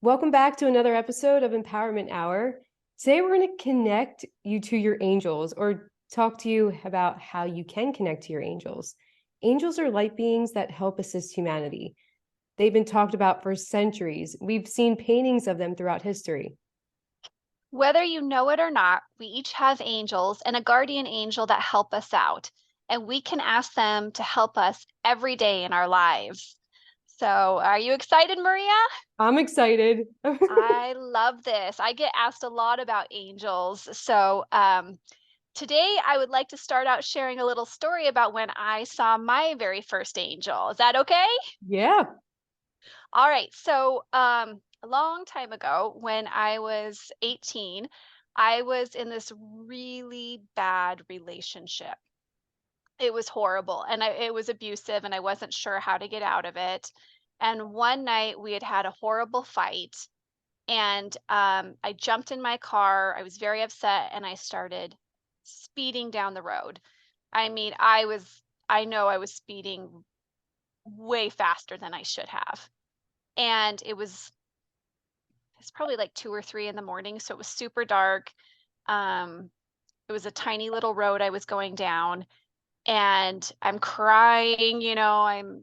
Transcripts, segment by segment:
Welcome back to another episode of Empowerment Hour. Today, we're going to connect you to your angels or talk to you about how you can connect to your angels. Angels are light beings that help assist humanity. They've been talked about for centuries. We've seen paintings of them throughout history. Whether you know it or not, we each have angels and a guardian angel that help us out, and we can ask them to help us every day in our lives. So, are you excited, Maria? I'm excited. I love this. I get asked a lot about angels. Today I would like to start out sharing a little story about when I saw my very first angel. Is that okay? Yeah. All right. A long time ago, when I was 18, I was in this really bad relationship. It was horrible and it was abusive, and I wasn't sure how to get out of it. And one night we had had a horrible fight, and I jumped in my car. I was very upset, and I started speeding down the road. I mean, I know I was speeding way faster than I should have. And it's probably like 2 or 3 in the morning, so it was super dark. Um, it was a tiny little road I was going down, and I'm crying,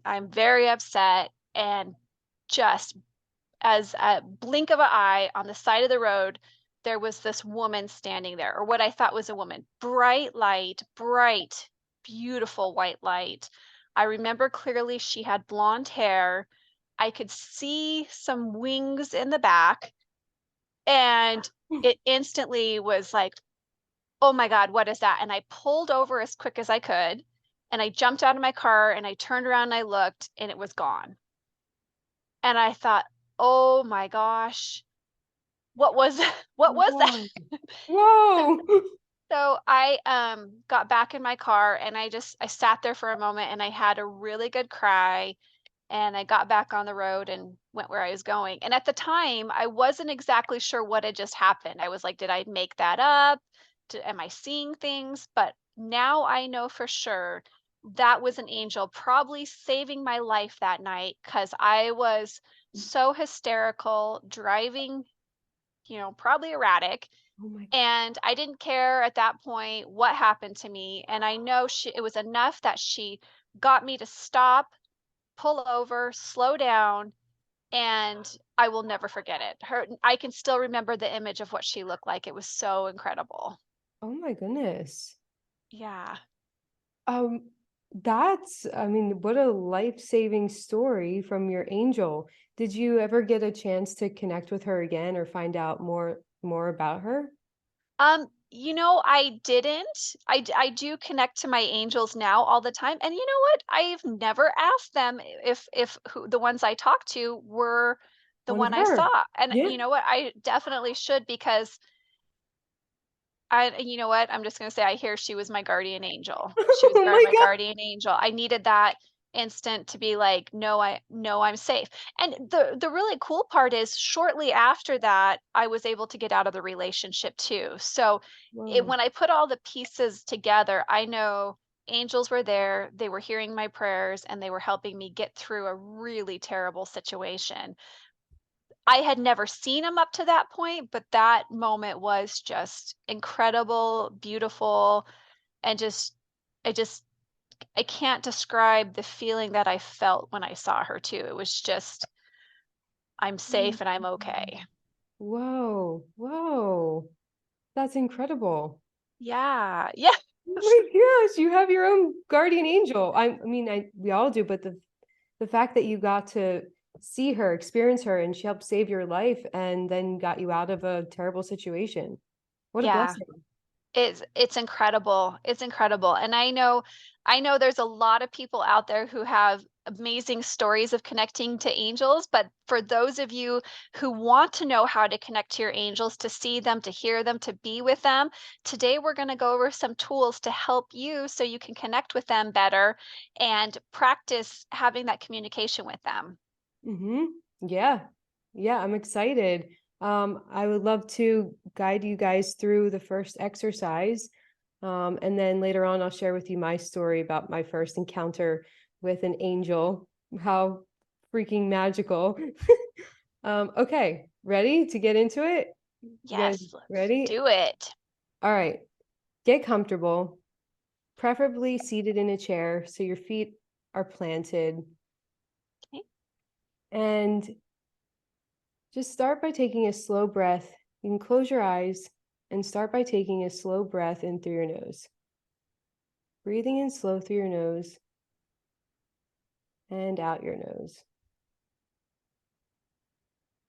I'm very upset, and just as a blink of an eye on the side of the road, there was this woman standing there, or what I thought was a woman. Bright light, bright, beautiful white light. I remember clearly she had blonde hair. I could see some wings in the back, and it instantly was like, "Oh my god, what is that?" And I pulled over as quick as I could, and I jumped out of my car, and I turned around and I looked, and it was gone. And I thought, "Oh my gosh, what was what was that?" Whoa. Whoa. So I got back in my car, and I sat there for a moment, and I had a really good cry, and I got back on the road and went where I was going. And at the time, I wasn't exactly sure what had just happened. I was like, did I make that up? Am I seeing things? But now I know for sure that was an angel probably saving my life that night, because I was so hysterical, driving, probably erratic. Oh my And I didn't care at that point what happened to me. And I know it was enough that she got me to stop, pull over, slow down, and I will never forget it. I can still remember the image of what she looked like. It was so incredible. Oh my goodness. Yeah. Um, I mean, what a life-saving story from your angel. Did you ever get a chance to connect with her again or find out more about her? I didn't. I do connect to my angels now all the time. And you know what? I've never asked them if the ones I talked to were the One of one I her. saw. And Yeah. you know what? I definitely should, because you know what? I'm just gonna say I hear she was my guardian angel. She was Oh my my God. guardian angel. I needed that instant to be like, no, I know I'm safe. And the really cool part is shortly after that, I was able to get out of the relationship too. So Whoa. when I put all the pieces together, I know angels were there. They were hearing my prayers, and they were helping me get through a really terrible situation. I had never seen him up to that point, but that moment was just incredible, beautiful, and just I can't describe the feeling that I felt when I saw her too. It was just, I'm Mm. safe and I'm okay. Whoa. Whoa. That's incredible. Yeah. Yes. Oh my gosh, you have your own guardian angel. I mean, we all do, but the fact that you got to see her, experience her, and she helped save your life and then got you out of a terrible situation. What a Yeah. blessing. It's incredible. It's incredible. And I know there's a lot of people out there who have amazing stories of connecting to angels, but for those of you who want to know how to connect to your angels, to see them, to hear them, to be with them, today we're going to go over some tools to help you so you can connect with them better and practice having that communication with them. Mm-hmm. Yeah. Yeah, I'm excited. I would love to guide you guys through the first exercise. And then later on, I'll share with you my story about my first encounter with an angel. How freaking magical. Okay, ready to get into it? You guys Yes, let's ready? do it. All right, get comfortable, preferably seated in a chair so your feet are planted. Okay. And just start by taking a slow breath. You can close your eyes and start by taking a slow breath in through your nose. Breathing in slow through your nose and out your nose.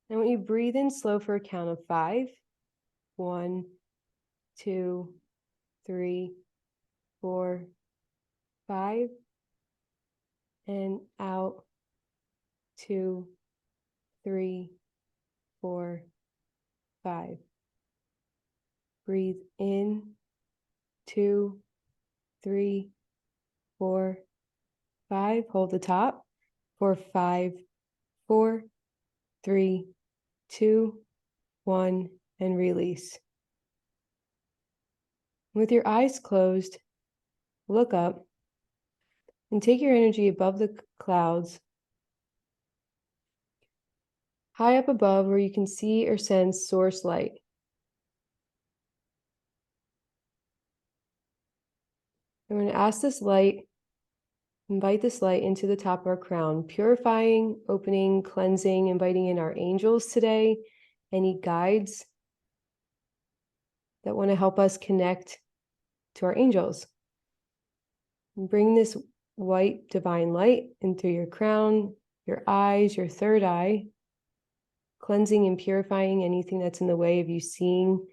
And when you breathe in slow for a count of 5, 1, 2, 3, 4, 5, and out 2, 3, 4, 5. Breathe in 2, 3, 4, 5. Hold the top for 5, 4, 3, 2, 1, and release. With your eyes closed, look up and take your energy above the clouds, high up above where you can see or sense source light. I'm going to ask this light, invite this light into the top of our crown, purifying, opening, cleansing, inviting in our angels today, any guides that want to help us connect to our angels. And bring this white divine light in through your crown, your eyes, your third eye, cleansing and purifying anything that's in the way of you seeing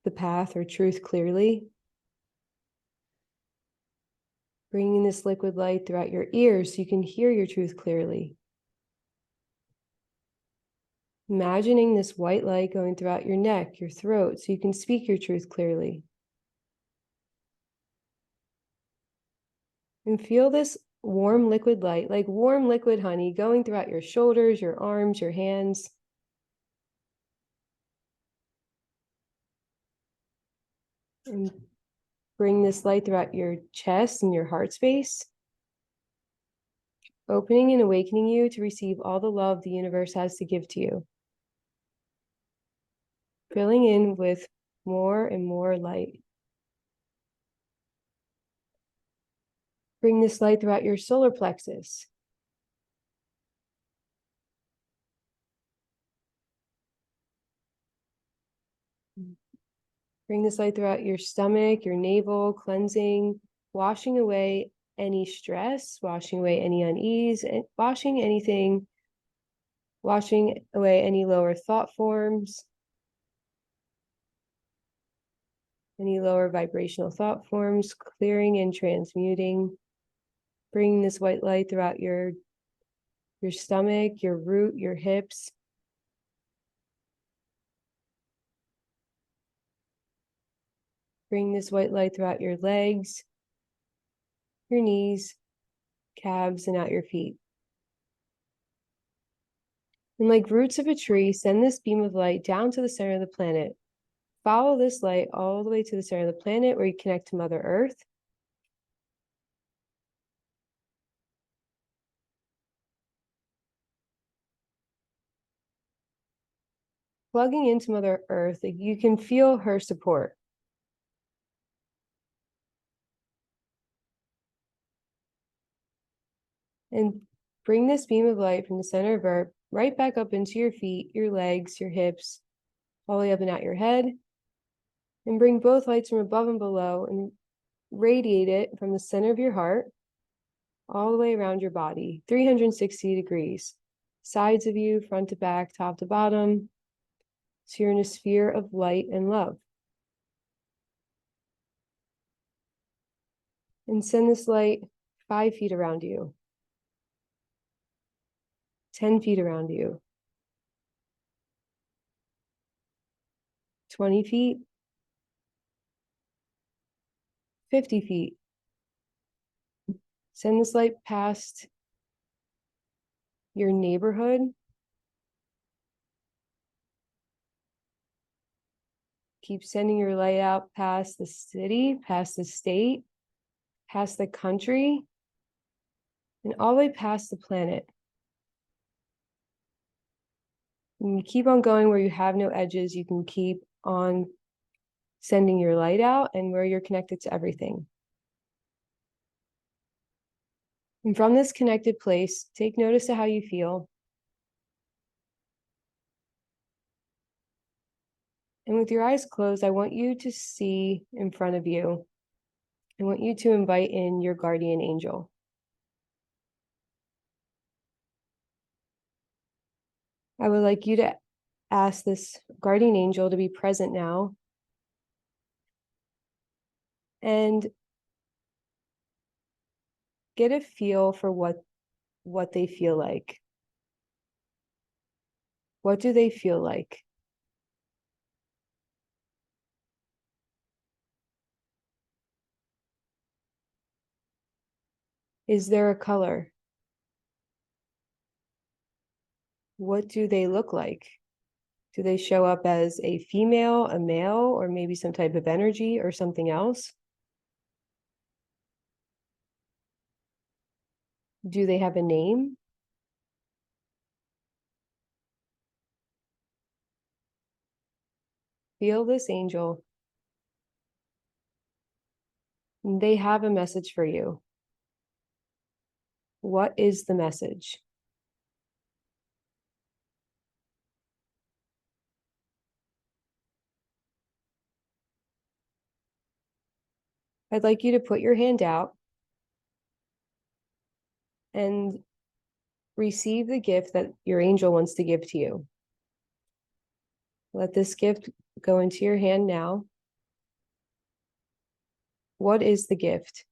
the path or truth clearly. Bringing this liquid light throughout your ears so you can hear your truth clearly. Imagining this white light going throughout your neck, your throat, so you can speak your truth clearly. And feel this warm liquid light, like warm liquid honey, going throughout your shoulders, your arms, your hands. And bring this light throughout your chest and your heart space, opening and awakening you to receive all the love the universe has to give to you. Filling in with more and more light. Bring this light throughout your solar plexus. Bring this light throughout your stomach, your navel, cleansing, washing away any stress, washing away any unease, and washing away any lower thought forms, any lower vibrational thought forms, clearing and transmuting. Bringing this white light throughout your stomach, your root, your hips. Bring this white light throughout your legs, your knees, calves, and out your feet. And like roots of a tree, send this beam of light down to the center of the planet. Follow this light all the way to the center of the planet where you connect to Mother Earth. Plugging into Mother Earth, you can feel her support. And bring this beam of light from the center of Earth right back up into your feet, your legs, your hips, all the way up and out your head. And bring both lights from above and below and radiate it from the center of your heart all the way around your body, 360 degrees, sides of you, front to back, top to bottom. So you're in a sphere of light and love. And send this light 5 feet around you, 10 feet around you, 20 feet, 50 feet. Send this light past your neighborhood. Keep sending your light out past the city, past the state, past the country, and all the way past the planet. And you keep on going where you have no edges. You can keep on sending your light out and where you're connected to everything. And from this connected place, take notice of how you feel. And with your eyes closed, I want you to see in front of you. I want you to invite in your guardian angel. I would like you to ask this guardian angel to be present now and get a feel for what they feel like. What do they feel like? Is there a color? What do they look like? Do they show up as a female, a male, or maybe some type of energy or something else? Do they have a name? Feel this angel. They have a message for you. What is the message? I'd like you to put your hand out and receive the gift that your angel wants to give to you. Let this gift go into your hand now. What is the gift?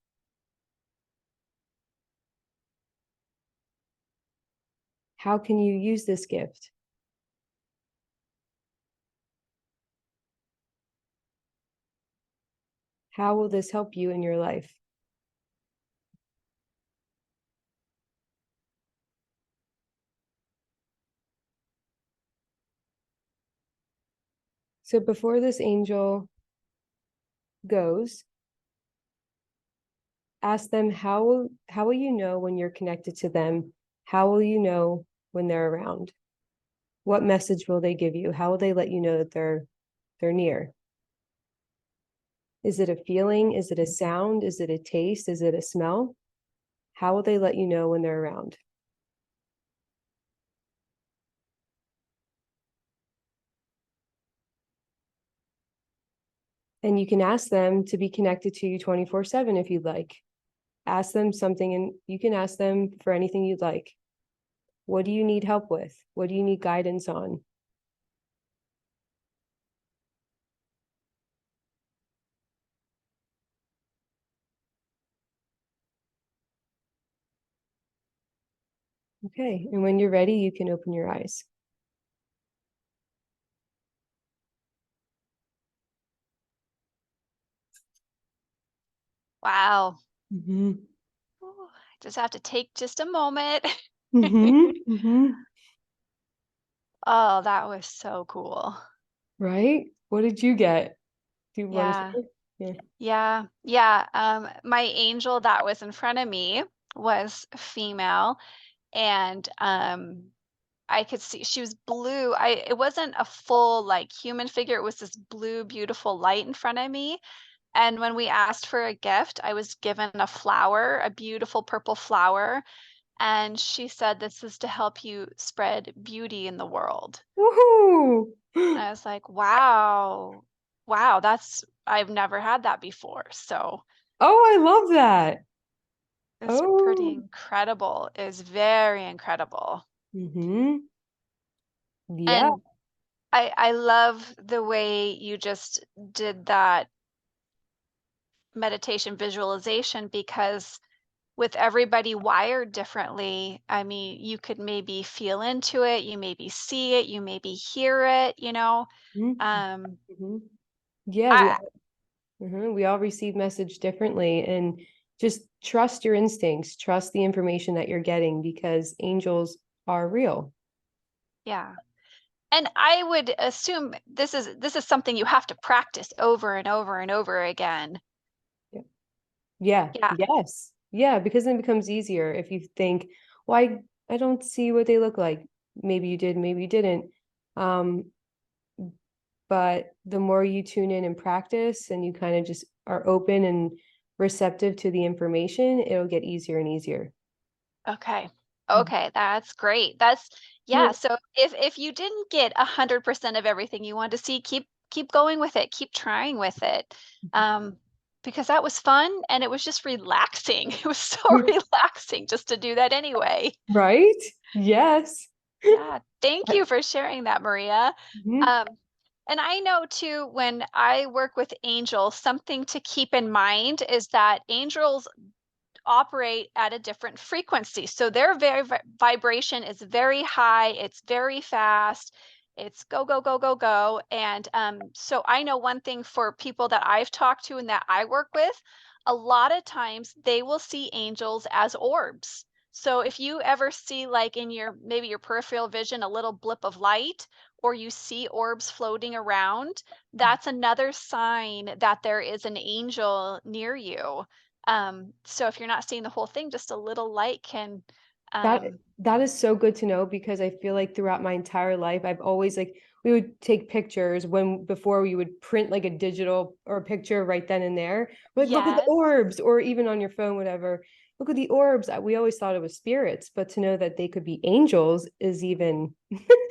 How can you use this gift? How will this help you in your life? So before this angel goes, ask them how will you know when you're connected to them? How will you know when they're around? What message will they give you? How will they let you know that they're near? Is it a feeling? Is it a sound? Is it a taste? Is it a smell? How will they let you know when they're around? And you can ask them to be connected to you 24/7 if you'd like. Ask them something and you can ask them for anything you'd like. What do you need help with? What do you need guidance on? Okay, and when you're ready, you can open your eyes. Wow. Mm-hmm. Ooh, I just have to take just a moment. Mm-hmm. Mm-hmm. Oh, that was so cool. Right? What did you get? Do you want to Yeah. share? Yeah. Yeah. Yeah. My angel that was in front of me was female, and I could see she was blue. It wasn't a full like human figure. It was this blue, beautiful light in front of me. And when we asked for a gift, I was given a flower, a beautiful purple flower. And she said, "This is to help you spread beauty in the world." Woohoo! And I was like, wow, wow, I've never had that before. So Oh, I love that. it's pretty Oh. incredible. It's very incredible. Mm-hmm. Yeah. And I love the way you just did that meditation visualization because with everybody wired differently, I mean, you could maybe feel into it, you maybe see it, you maybe hear it, you know. Mm-hmm. Um, Mm-hmm. Yeah, I we all receive message differently, and just trust your instincts, trust the information that you're getting because angels are real. yeah. And I would assume this is something you have to practice over and over and over again. Yeah. Yeah. Yeah. Yes. Yeah, because then it becomes easier if you think, well, I don't see what they look like. Maybe you did, maybe you didn't. Um, but the more you tune in and practice and you kind of just are open and receptive to the information, it'll get easier and easier. Okay. Mhm. Okay, that's great. That's Yeah. yeah, so if you didn't get 100% of everything you wanted to see, keep going with it. Keep trying with it. Um, because that was fun and it was just relaxing. It was so relaxing just to do that anyway. Right? Yes. Yeah, thank you for sharing that, Maria. Mhm. Um, and I know too, when I work with angels, something to keep in mind is that angels operate at a different frequency. So their vibration is very high, it's very fast, it's go, go, go, go, go. And so I know one thing for people that I've talked to and that I work with, a lot of times they will see angels as orbs. So if you ever see like in your maybe your peripheral vision a little blip of light or you see orbs floating around, that's another sign that there is an angel near you. So if you're not seeing the whole thing, just a little light can, That um, that is so good to know because I feel like throughout my entire life, I've always like we would take pictures when before we would print like a digital or a picture right then and there. We're like, look at the yes. orbs, or even on your phone, whatever. Look at the orbs. We always thought it was spirits, but to know that they could be angels is even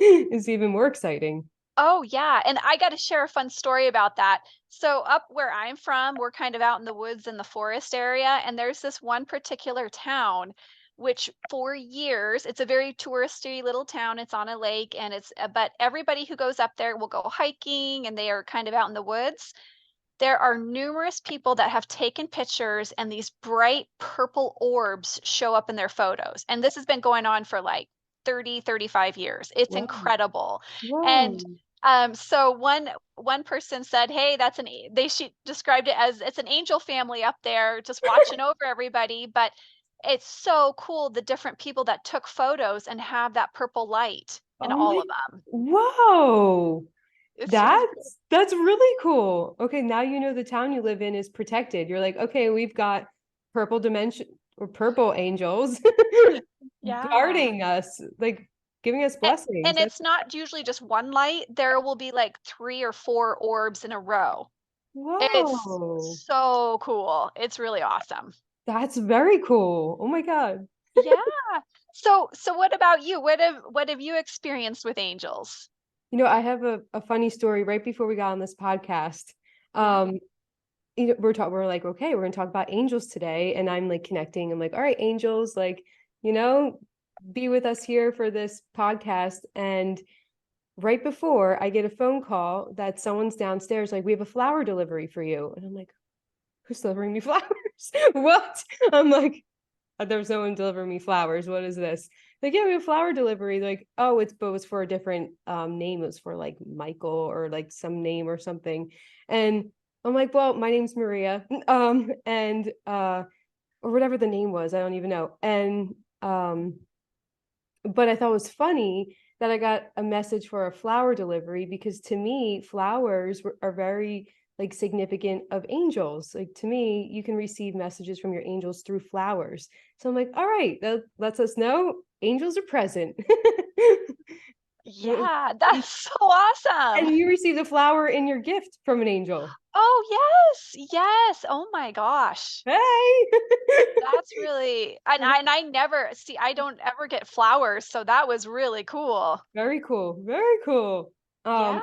is even more exciting. Oh, yeah. And I got to share a fun story about that. So up where I'm from, we're kind of out in the woods in the forest area, and there's this one particular town which for years, it's a very touristy little town. It's on a lake and but everybody who goes up there will go hiking and they are kind of out in the woods. There are numerous people that have taken pictures and these bright purple orbs show up in their photos. And this has been going on for like 30, 35 years. It's Whoa. incredible. Whoa. And so one person said, "Hey, she described it as it's an angel family up there just watching over everybody." But it's so cool the different people that took photos and have that purple light in Oh all my, of them. whoa. It's really cool. That's really cool. Okay, now you know the town you live in is protected. You're like, okay, we've got purple dimension or purple angels Yeah. guarding us, like giving us A blessings. and That's it's not usually just one light, there will be, like, 3 or 4 orbs in a row. It's whoa. so cool. It's really awesome. That's very cool. Oh my God. Yeah. So what about you? What have you experienced with angels? You know, I have a funny story right before we got on this podcast. Yeah. Um, we're like, okay, we're gonna talk about angels today. And I'm like connecting. I'm like, all right, angels, like, you know, be with us here for this podcast. And right before I get a phone call that someone's downstairs, like, we have a flower delivery for you. And I'm like, who's delivering me flowers? What? I'm like, there's no one delivering me flowers. What is this? Like, yeah, we have flower delivery. Like, oh, but it was for a different name. It was for like Michael or like some name or something. And I'm like, well, my name's Maria. And or whatever the name was, I don't even know. And but I thought it was funny that I got a message for a flower delivery because to me, are very like significant of angels. Like to me, you can receive messages from your angels through flowers. So I'm like, all right, that lets us know angels are present. Yeah, that's so awesome. And you received a flower in your gift from an angel. Oh, yes, yes. Oh my gosh. Hey. That's really and I never see, I don't ever get flowers, so that was really cool. Very cool. Very cool. Yeah.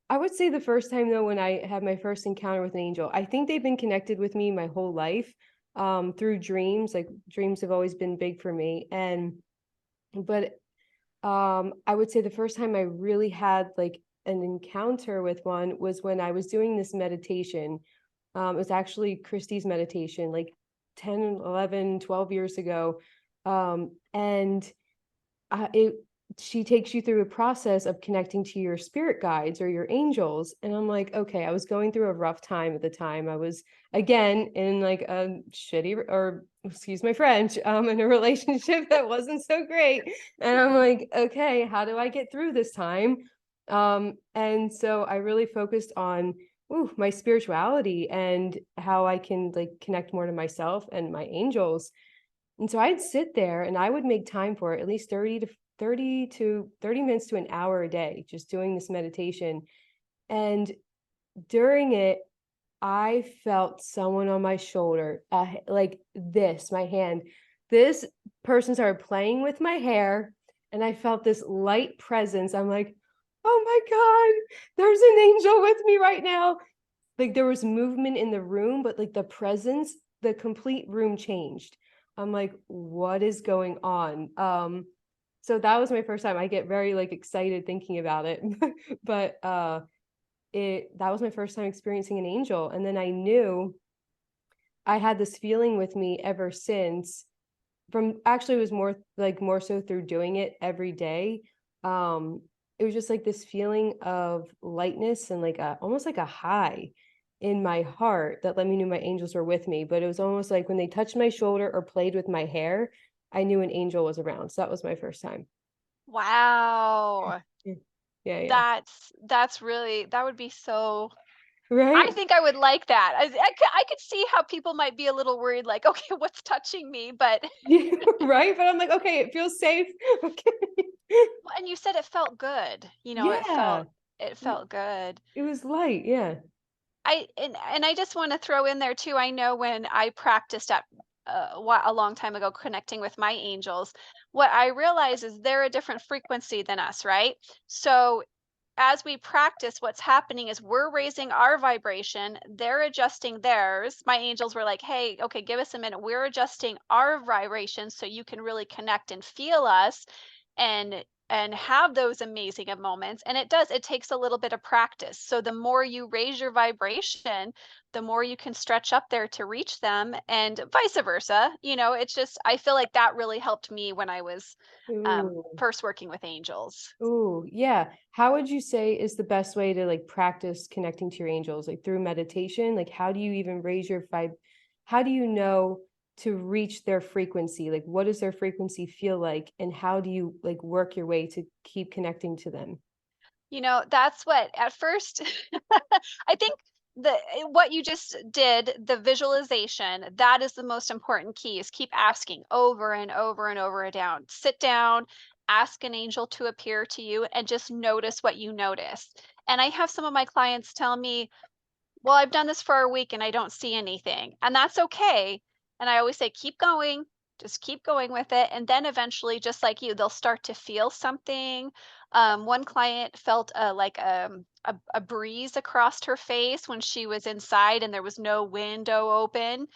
I would say the first time though, when I had my first encounter with an angel, I think they've been connected with me my whole life, through dreams. Like dreams have always been big for me. But I would say the first time I really had like an encounter with one was when I was doing this meditation. It was actually Christie's meditation, like 10, 11, 12 years ago. And it she takes you through a process of connecting to your spirit guides or your angels. And I'm like, okay, I was going through a rough time at the time. I was again in like a shitty, or excuse my French, in a relationship that wasn't so great. And I'm like, okay, how do I get through this time? And so I really focused on my spirituality and how I can like connect more to myself and my angels. And so I'd sit there and I would make time for it, at least 30 to 30 minutes to an hour a day just doing this meditation. And during it, I felt someone on my shoulder, like this, my hand. This person started playing with my hair, and I felt this light presence. I'm like, oh my God, there's an angel with me right now. Like there was movement in the room, but like the presence, the complete room changed. I'm like, what is going on? So that was my first time. I get very like excited thinking about it. But that was my first time experiencing an angel. And then I knew I had this feeling with me ever since. From actually, it was more so through doing it every day. um it was just like this feeling of lightness and like a almost like a high in my heart that let me know my angels were with me. But it was almost like when they touched my shoulder or played with my hair, I knew an angel was around. So that was my first time. Wow. Yeah, yeah, yeah. That's really that would be so I Right. think I would like that. I could see how people might be a little worried, like, "Okay, what's touching me?" But Yeah, right. But I'm like, okay, it feels safe. Okay. well, and you said it felt good, Yeah, it felt good. it was light. Yeah. And I just wanna throw in there too, I know when I practiced at a long time ago connecting with my angels, what I realize is they're a different frequency than us, right? So as we practice, what's happening is we're raising our vibration, they're adjusting theirs. My angels were like, hey, okay, give us a minute. We're adjusting our vibration so you can really connect and feel us and have those amazing of moments. And it takes a little bit of practice. So the more you raise your vibration, the more you can stretch up there to reach them and vice versa. It's just I feel like that really helped me when I was Ooh. first working with angels. Ooh, yeah. How would you say is the best way to like practice connecting to your angels? Like through meditation? Like how do you even raise your vibe? How do you know to reach their frequency? Like what does their frequency feel like? And how do you like work your way to keep connecting to them? That's what at first I think what you just did, the visualization, that is the most important key is keep asking over and over and over down. Sit down, ask an angel to appear to you and just notice what you notice. And I have some of my clients tell me, well, I've done this for a week and I don't see anything. And that's okay. And I always say, keep going, just keep going with it. And then eventually, just like you, they'll start to feel something. One client felt a breeze across her face when she was inside and there was no window open.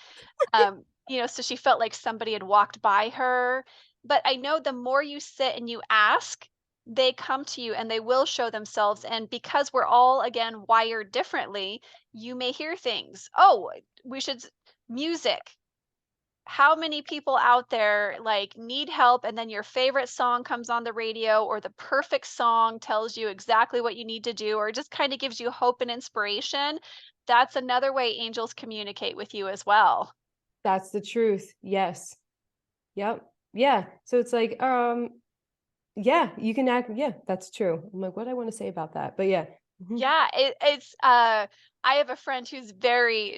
So she felt like somebody had walked by her. But I know the more you sit and you ask, they come to you and they will show themselves. And because we're all, again, wired differently, you may hear things. Oh, we should, music. How many people out there like need help and then your favorite song comes on the radio or the perfect song tells you exactly what you need to do or just kind of gives you hope and inspiration? That's another way angels communicate with you as well. That's the truth. Yes. Yep. Yeah. So it's like, yeah, you can act. Yeah, that's true. I'm like, what do I want to say about that? But yeah. Mhm. Yeah, I have a friend who's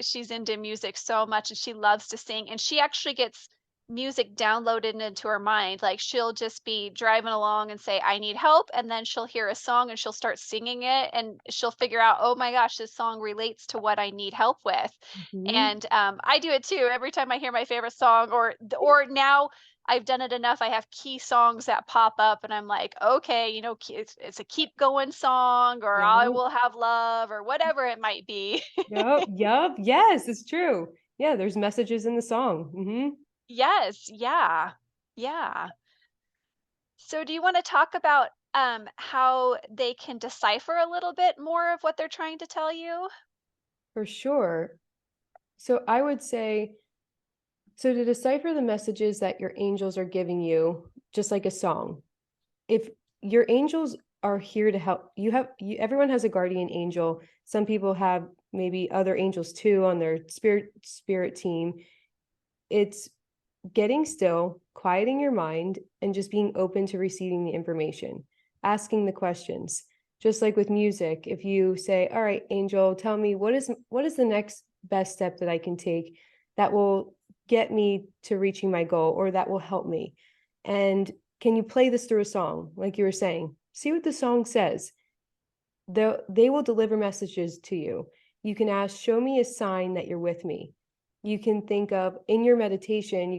she's into music so much and she loves to sing and she actually gets music downloaded into her mind. Like she'll just be driving along and say, I need help. And then she'll hear a song and she'll start singing it and she'll figure out, oh my gosh, this song relates to what I need help with. Mhm. And I do it too. Every time I hear my favorite song or now I've done it enough. I have key songs that pop up, and I'm like, okay, it's a keep going song, or I Yep. will have love, or whatever it might be. Yep. Yep. Yes, it's true. Yeah, there's messages in the song. Yes, yeah, yeah. So, do you want to talk about how they can decipher a little bit more of what they're trying to tell you? For sure. So I would say, so to decipher the messages that your angels are giving you, just like a song, if your angels are here to help, everyone has a guardian angel. Some people have maybe other angels too on their spirit team. It's getting still, quieting your mind, and just being open to receiving the information, asking the questions. Just like with music, if you say, "All right, angel, tell me what is the next best step that I can take that will get me to reaching my goal or that will help me." And can you play this through a song? Like you were saying, see what the song says. They will deliver messages to you. You can ask, show me a sign that you're with me. You can think of in your meditation,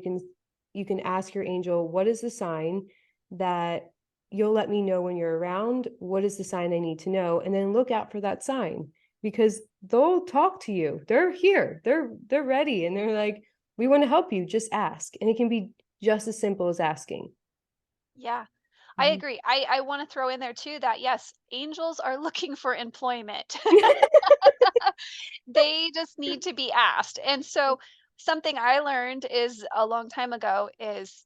you can ask your angel, what is the sign that you'll let me know when you're around? What is the sign I need to know? And then look out for that sign because they'll talk to you. They're here. They're ready and they're like, we want to help you. Just ask. And it can be just as simple as asking. Yeah. I Mhm. agree. I want to throw in there too that yes, angels are looking for employment. They just need to be asked. And so something I learned is a long time ago is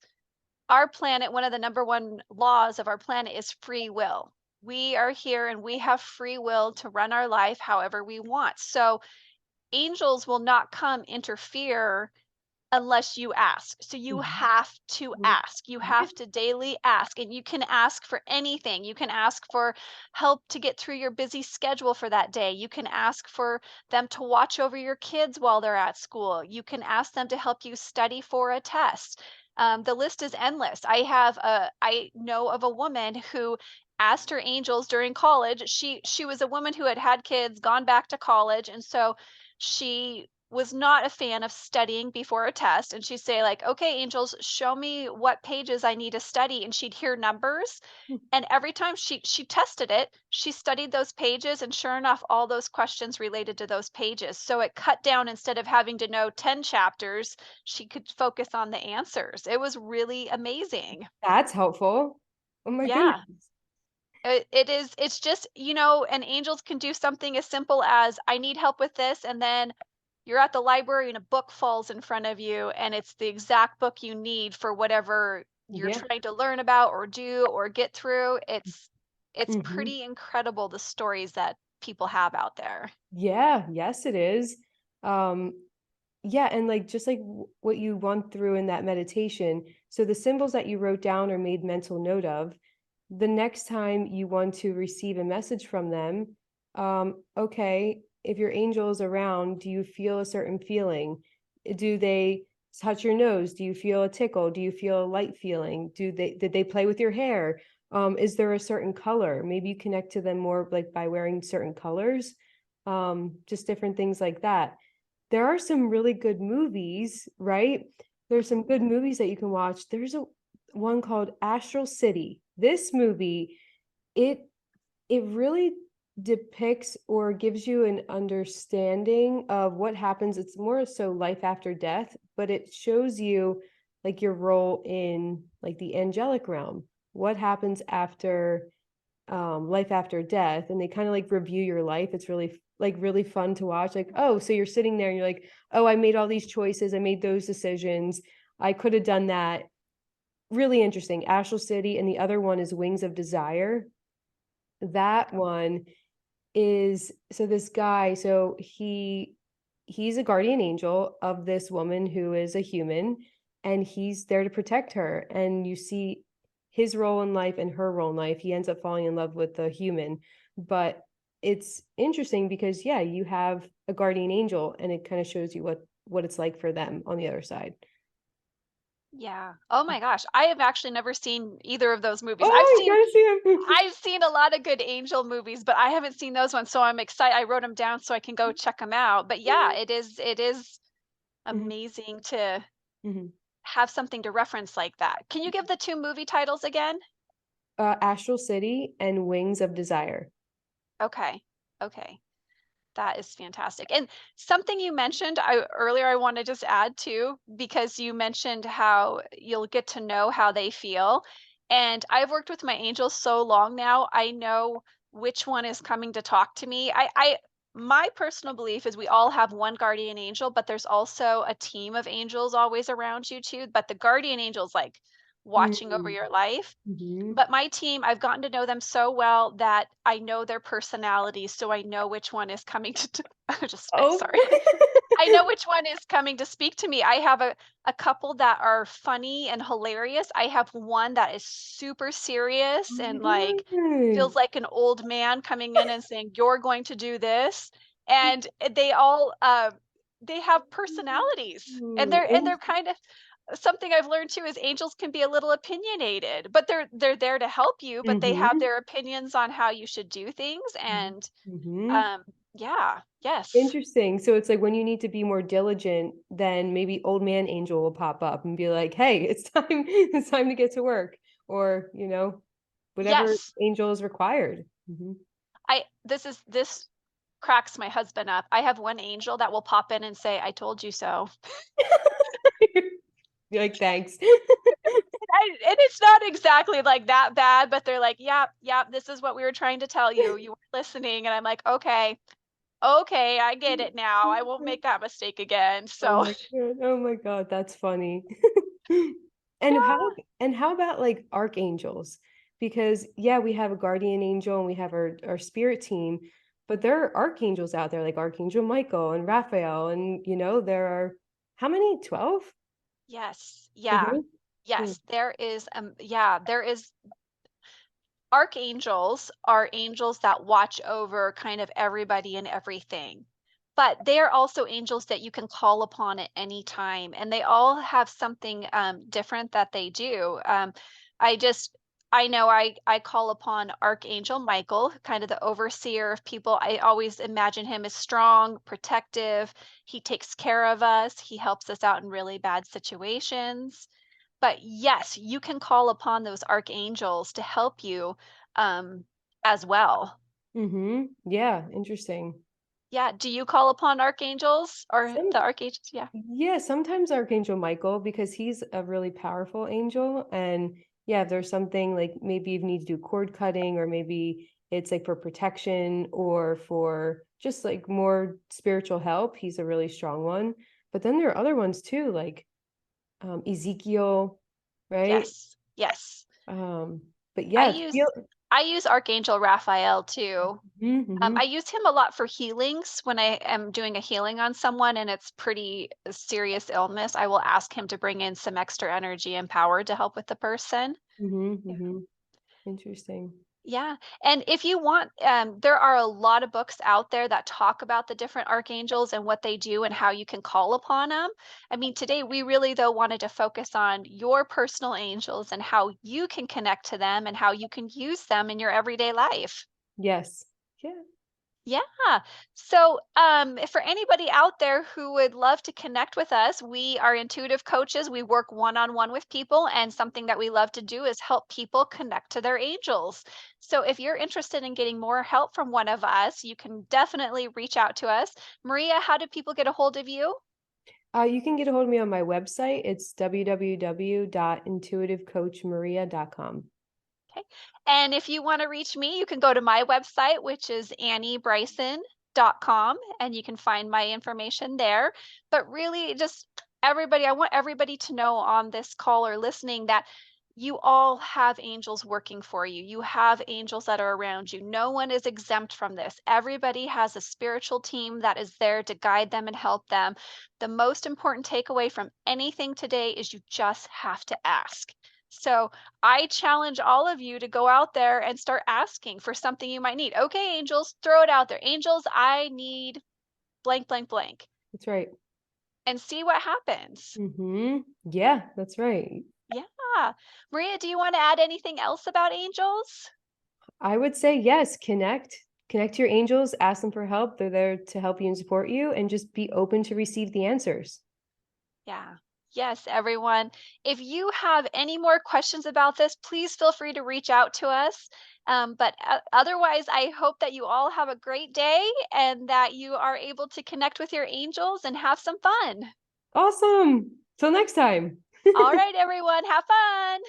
our planet, one of the number one laws of our planet is free will. We are here and we have free will to run our life however we want. So angels will not come interfere unless you ask. So you Mhm. have to Mhm. ask. You Yeah. have to daily ask, and you can ask for anything. You can ask for help to get through your busy schedule for that day. You can ask for them to watch over your kids while they're at school. You can ask them to help you study for a test. The list is endless. I know of a woman who asked her angels during college. She was a woman who had had kids, gone back to college, and so she was not a fan of studying before a test, and she'd say like, "Okay, angels, show me what pages I need to study," and she'd hear numbers, and every time she tested it, she studied those pages, and sure enough, all those questions related to those pages. So it cut down instead of having to know 10 chapters, she could focus on the answers. It was really amazing. That's helpful. Oh my goodness. Yeah. It's just, and angels can do something as simple as, "I need help with this," and then you're at the library and a book falls in front of you, and it's the exact book you need for whatever you're Yeah. trying to learn about or do or get through. It's Mhm. pretty incredible the stories that people have out there. Yeah, yes, it is. Um, yeah, and like just like what you went through in that meditation. So the symbols that you wrote down or made mental note of, the next time you want to receive a message from them, okay, if your angel is around, do you feel a certain feeling? Do they touch your nose? Do you feel a tickle? Do you feel a light feeling? Did they play with your hair? Is there a certain color? Maybe you connect to them more like by wearing certain colors, just different things like that. There are some really good movies, right? There's some good movies that you can watch. There's a one called Astral City. This movie, it it really depicts or gives you an understanding of what happens. It's more so life after death, but it shows you like your role in like the angelic realm. What happens after life after death, and they kind of like review your life. It's really like really fun to watch. Like, oh, so you're sitting there and you're like, oh, I made all these choices, I made those decisions, I could have done that. Really interesting. Astral City, and the other one is Wings of Desire. That one is so this guy, so he's a guardian angel of this woman who is a human, and he's there to protect her. And you see his role in life and her role in life. He ends up falling in love with the human, but it's interesting because yeah, you have a guardian angel, and it kind of shows you what it's like for them on the other side. Yeah. Oh my gosh, I have actually never seen either of those movies. Oh, you gotta see him. I've seen a lot of good angel movies, but I haven't seen those ones, so I'm excited. I wrote them down so I can go check them out. But yeah, it is Mhm, amazing to mhm. have something to reference like that. Can you give the 2 movie titles again? Astral City and Wings of Desire. Okay. Okay. That is fantastic. And something you mentioned earlier, I want to just add too, because you mentioned how you'll get to know how they feel. And I've worked with my angels so long now, I know which one is coming to talk to me. My personal belief is we all have one guardian angel, but there's also a team of angels always around you too. But the guardian angel's like watching over Mm, your life. mhm. But my team, I've gotten to know them so well that I know their personalities, so I know which one is coming to I just spit, Oh. sorry. I know which one is coming to speak to me. I have a couple that are funny and hilarious. I have one that is super Oh serious my and, like, god. feels like an old man coming in and saying, "You're going to do this." And they all, they have personalities, and Ooh, they're kind of something I've learned too is angels can be a little opinionated, but they're there to help you, but they have Mhm. their opinions on how you should do things. Mhm. And Mhm. yeah, yes. Interesting. So it's like when you need to be more diligent, then maybe old man angel will pop up and be like, "Hey, it's time it's time to get to work," or, whatever Yes. angel is required. Mhm. This cracks my husband up. I have one angel that will pop in and say, "I told you so." You're like, "Thanks." And it's not exactly like that bad, but they're like, "Yep, yep, this is what we were trying to tell you. You weren't listening." And I'm like, "Okay, okay, I get it now. I won't make that mistake again." So, Oh my god, that's funny. And yeah. how about, like, archangels? Because, yeah, we have a guardian angel and we have our spirit team, but there are archangels out there like Archangel Michael and Raphael, and, there are how many? 12? Yes. Yeah. Mhm. Mm. Yes, there is archangels are angels that watch over kind of everybody and everything. But they are also angels that you can call upon at any time, and they all have something different that they do. I just I know I call upon Archangel Michael, kind of the overseer of people. I always imagine him as strong, protective. He takes care of us. He helps us out in really bad situations. But yes, you can call upon those archangels to help you, um, as well. Mhm. Yeah, interesting. Yeah, do you call upon archangels or Some the archangels? Yeah. Yeah, sometimes Archangel Michael because he's a really powerful angel. And yeah, if there's something like maybe you need to do cord cutting, or maybe it's like for protection or for just like more spiritual help, he's a really strong one. But then there are other ones too, like Ezekiel, right? Yes. Yes. Um, but I yeah, use feel. I use Archangel Raphael too. Mm-hmm, I use him a lot for healings when I am doing a healing on someone and it's pretty serious illness. I will ask him to bring in some extra energy and power to help with the person. mm-hmm, mm-hmm. Interesting. Yeah, and if you want, there are a lot of books out there that talk about the different archangels and what they do and how you can call upon them. I mean, today we really, though, wanted to focus on your personal angels and how you can connect to them and how you can use them in your everyday life. Yes. Yeah. Yeah. So, for anybody out there who would love to connect with us, we are intuitive coaches. We work one on one with people, and something that we love to do is help people connect to their angels. So, if you're interested in getting more help from one of us, you can definitely reach out to us. Maria, how do people get a hold of you? You can get a hold of me on my website. It's www.intuitivecoachmaria.com. Okay. And if you want to reach me, you can go to my website, which is anniebryson.com, and you can find my information there. But really, just everybody, I want everybody to know on this call or listening that you all have angels working for you. You have angels that are around you. No one is exempt from this. Everybody has a spiritual team that is there to guide them and help them. The most important takeaway from anything today is you just have to ask. So, I challenge all of you to go out there and start asking for something you might need. Okay, angels, throw it out there. Angels, I need blank, blank, blank, That's right. and see what happens. Mhm. Yeah, that's right. Yeah. Maria, do you want to add anything else about angels? I would say yes, connect to your angels, ask them for help. They're there to help you and support you, and just be open to receive the answers. Yeah. Yes, everyone. If you have any more questions about this, please feel free to reach out to us. But otherwise, I hope that you all have a great day and that you are able to connect with your angels and have some fun. Awesome. Till next time. All right, everyone, have fun.